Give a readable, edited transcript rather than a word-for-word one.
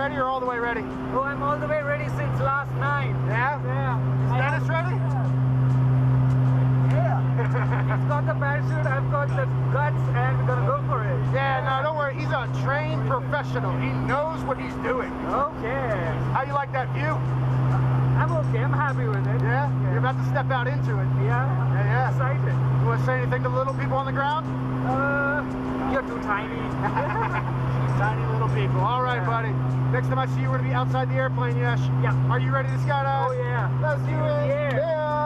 ready or all the way ready? Oh, I'm all the way ready since last night. Yeah? Yeah. Is Dennis ready? Yeah. He's got the parachute, I've got the guts, and we're gonna go for it. Yeah, no, don't worry. He's a trained professional. He knows what he's doing. Okay. How you like that view? I'm okay, I'm happy with it. Yeah? You're about to step out into it. Yeah. Yeah. Excited. You want to say anything to the little people on the ground? You're too tiny. Tiny little people. All right, buddy. Next time I see you, we're going to be outside the airplane, Yesh. Yeah. Are you ready to skydive? Oh, yeah. Let's do it. Yeah.